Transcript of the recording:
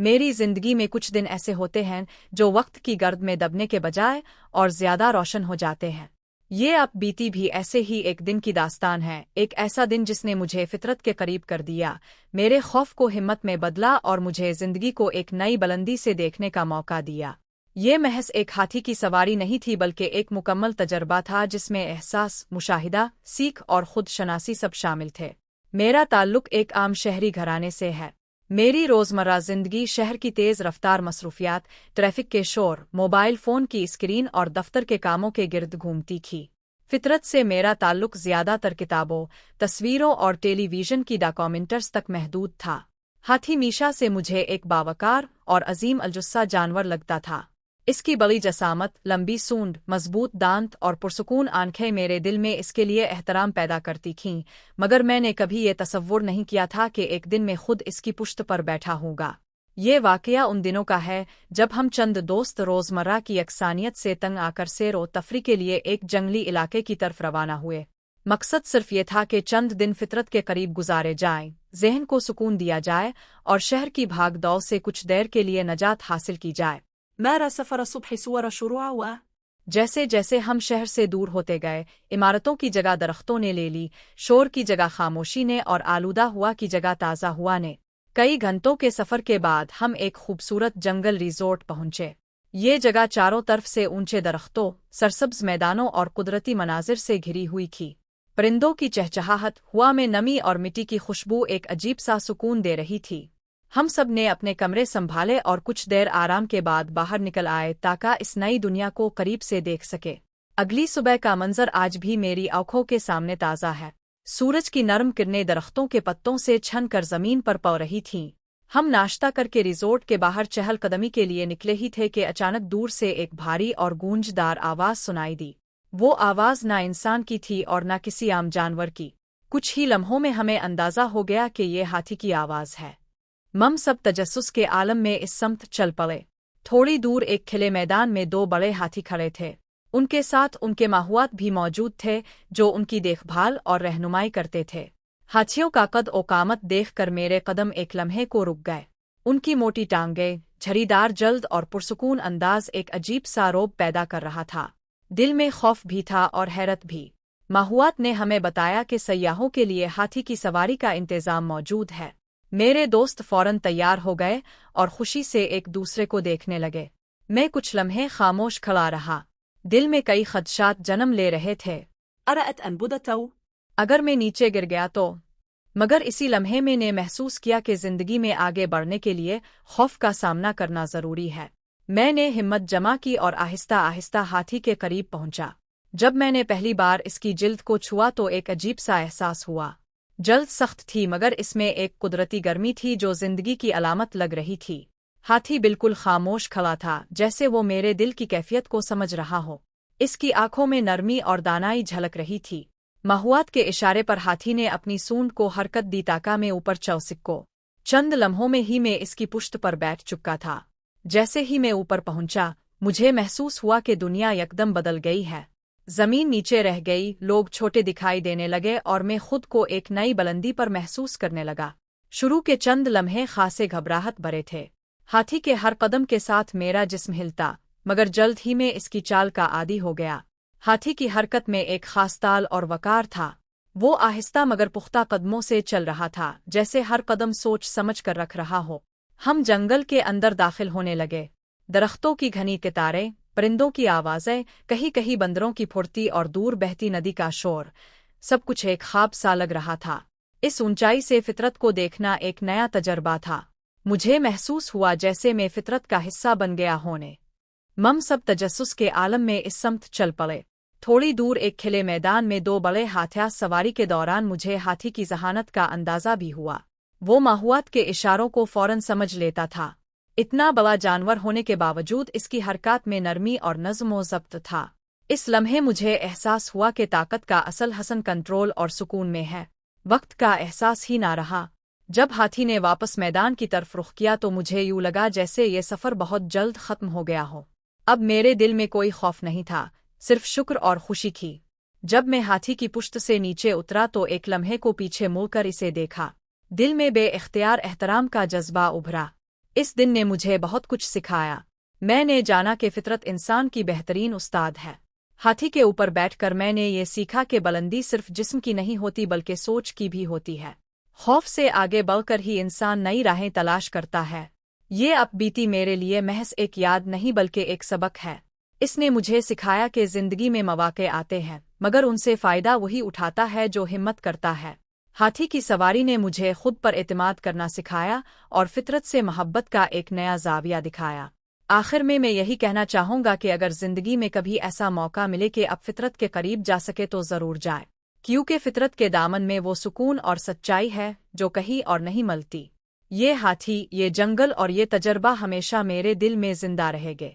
मेरी जिंदगी में कुछ दिन ऐसे होते हैं जो वक्त की गर्द में दबने के बजाय और ज्यादा रोशन हो जाते हैं। ये अब बीती भी ऐसे ही एक दिन की दास्तान है, एक ऐसा दिन जिसने मुझे फितरत के करीब कर दिया, मेरे खौफ को हिम्मत में बदला और मुझे जिंदगी को एक नई बुलंदी से देखने का मौका दिया। ये महज एक हाथी की सवारी नहीं थी, बल्कि एक मुकम्मल तजर्बा था जिसमें एहसास, मुशाहिदा, सीख और खुद शनासी सब शामिल थे। मेरा ताल्लुक एक आम शहरी घराने से है। मेरी रोज़मर्रा ज़िंदगी शहर की तेज़ रफ्तार मसरूफियात, ट्रैफिक के शोर, मोबाइल फ़ोन की स्क्रीन और दफ्तर के कामों के गिर्द घूमती थी। फितरत से मेरा ताल्लुक ज़्यादातर किताबों, तस्वीरों और टेलीविज़न की डॉक्यूमेंटरीज़ तक महदूद था। हाथी मीशा से मुझे एक बावकार और अजीम अलजुस्सा जानवर लगता था। इसकी बड़ी जसामत, लंबी सूंड, मजबूत दांत और पुरसुकून आंखें मेरे दिल में इसके लिए एहतराम पैदा करती थीं, मगर मैंने कभी ये तसव्वुर नहीं किया था कि एक दिन मैं खुद इसकी पुश्त पर बैठा हूँगा। ये वाकया उन दिनों का है जब हम चंद दोस्त रोज़मर्रा की यकसानियत से तंग आकर सैर व तफरी के लिए एक जंगली इलाके की तरफ रवाना हुए। मकसद सिर्फ ये था कि चंद दिन फितरत के करीब गुजारे जाएं, ज़हन को सुकून दिया जाए और शहर की भाग दौड़ से कुछ देर के लिए नजात हासिल की जाए। مار سفر الصبح صور شروع जैसे जैसे हम शहर से दूर होते गए, इमारतों की जगह दरख्तों ने ले ली, शोर की जगह खामोशी ने और आलूदा हुआ की जगह ताज़ा हुआ ने। कई घंटों के सफ़र के बाद हम एक खूबसूरत जंगल रिजोर्ट पहुंचे। ये जगह चारों तरफ से ऊंचे दरख्तों, सरसब्ज मैदानों और कुदरती मनाजिर से घिरी हुई थी। परिंदों की चहचहाहट, हवा में नमी और मिट्टी की खुशबू एक अजीब सा सुकून दे रही थी। हम सब ने अपने कमरे संभाले और कुछ देर आराम के बाद बाहर निकल आए ताकि इस नई दुनिया को करीब से देख सके। अगली सुबह का मंजर आज भी मेरी आंखों के सामने ताज़ा है। सूरज की नरम किरणें दरख्तों के पत्तों से छन कर जमीन पर पड़ रही थीं। हम नाश्ता करके रिजोर्ट के बाहर चहलकदमी के लिए निकले ही थे कि अचानक दूर से एक भारी और गूंजदार आवाज़ सुनाई दी। वो आवाज़ ना इंसान की थी और ना किसी आम जानवर की। कुछ ही लम्हों में हमें अंदाज़ा हो गया कि ये हाथी की आवाज़ है। मम सब तजस्सुस के आलम में इस समत चल पड़े। थोड़ी दूर एक खिले मैदान में दो बड़े हाथी खड़े थे। उनके साथ उनके माहुआत भी मौजूद थे जो उनकी देखभाल और रहनुमाई करते थे। हाथियों का कद और कामत देखकर मेरे कदम एक लम्हे को रुक गए। उनकी मोटी टांगें, झरीदार जल्द और पुरसुकून अंदाज एक अजीब सा रौब पैदा कर रहा था। दिल में खौफ भी था और हैरत भी। माहुआत ने हमें बताया कि सयाहों के लिए हाथी की सवारी का इंतज़ाम मौजूद है। मेरे दोस्त फौरन तैयार हो गए और खुशी से एक दूसरे को देखने लगे। मैं कुछ लम्हे खामोश खड़ा रहा। दिल में कई खदशात जन्म ले रहे थे। أرأت أن بدتو अगर मैं नीचे गिर गया तो। मगर इसी लम्हे मैंने महसूस किया कि जिंदगी में आगे बढ़ने के लिए खौफ का सामना करना जरूरी है। मैंने हिम्मत जमा की और आहिस्ता आहिस्ता हाथी के करीब पहुंचा। जब मैंने पहली बार इसकी जिल्द को छुआ तो एक अजीब सा एहसास हुआ। जल्द सख्त थी मगर इसमें एक कुदरती गर्मी थी जो जिंदगी की अलामत लग रही थी। हाथी बिल्कुल खामोश खड़ा था, जैसे वो मेरे दिल की कैफियत को समझ रहा हो। इसकी आंखों में नरमी और दानाई झलक रही थी। माहुआत के इशारे पर हाथी ने अपनी सूंड को हरकत दी ताकि मैं ऊपर चढ़ सकूं। चंद लम्हों में ही मैं इसकी पुश्त पर बैठ चुका था। जैसे ही मैं ऊपर पहुंचा, मुझे महसूस हुआ कि दुनिया यकदम बदल गई है। जमीन नीचे रह गई, लोग छोटे दिखाई देने लगे और मैं खुद को एक नई बुलंदी पर महसूस करने लगा। शुरू के चंद लम्हे खासे घबराहट भरे थे। हाथी के हर कदम के साथ मेरा जिस्म हिलता, मगर जल्द ही मैं इसकी चाल का आदी हो गया। हाथी की हरकत में एक खास ताल और वकार था। वो आहिस्ता मगर पुख्ता कदमों से चल रहा था, जैसे हर कदम सोच समझ कर रख रहा हो। हम जंगल के अंदर दाखिल होने लगे। दरख्तों की घनी कतारें, परिंदों की आवाज़ें, कहीं कहीं बंदरों की फुर्ती और दूर बहती नदी का शोर, सब कुछ एक ख्वाब सा लग रहा था। इस ऊंचाई से फितरत को देखना एक नया तजर्बा था। मुझे महसूस हुआ जैसे मैं फितरत का हिस्सा बन गया होने। मम सब तजस्सुस के आलम में इस समत चल पड़े। थोड़ी दूर एक खिले मैदान में दो बड़े हाथिया सवारी के दौरान मुझे हाथी की जहानत का अंदाज़ा भी हुआ। वो माहुआत के इशारों को फौरन समझ लेता था। इतना बड़ा जानवर होने के बावजूद इसकी हरकत में नरमी और नज़्म व ज़ब्त था। इस लम्हे मुझे एहसास हुआ कि ताकत का असल हसन कंट्रोल और सुकून में है। वक्त का एहसास ही ना रहा। जब हाथी ने वापस मैदान की तरफ रुख किया तो मुझे यूं लगा जैसे ये सफ़र बहुत जल्द ख़त्म हो गया हो। अब मेरे दिल में कोई खौफ नहीं था, सिर्फ शुक्र और खुशी थी। जब मैं हाथी की पुश्त से नीचे उतरा तो एक लम्हे को पीछे मुड़कर इसे देखा। दिल में बे-इख्तियार एहतराम का जज्बा उभरा। اس دن نے مجھے بہت کچھ سکھایا۔ میں نے جانا کہ فطرت انسان کی بہترین استاد ہے۔ ہاتھی کے اوپر بیٹھ کر میں نے یہ سیکھا کہ بلندی صرف جسم کی نہیں ہوتی بلکہ سوچ کی بھی ہوتی ہے۔ خوف سے آگے بڑھ کر ہی انسان نئی راہیں تلاش کرتا ہے۔ یہ اب بیتی میرے لیے محض ایک یاد نہیں بلکہ ایک سبق ہے۔ اس نے مجھے سکھایا کہ زندگی میں مواقع آتے ہیں مگر ان سے فائدہ وہی اٹھاتا ہے جو ہمت کرتا ہے۔ ہاتھی کی سواری نے مجھے خود پر اعتماد کرنا سکھایا اور فطرت سے محبت کا ایک نیا زاویہ دکھایا۔ آخر میں یہی کہنا چاہوں گا کہ اگر زندگی میں کبھی ایسا موقع ملے کہ اب فطرت کے قریب جا سکے تو ضرور جائے، کیونکہ فطرت کے دامن میں وہ سکون اور سچائی ہے جو کہیں اور نہیں ملتی۔ یہ ہاتھی، یہ جنگل اور یہ تجربہ ہمیشہ میرے دل میں زندہ رہے گے۔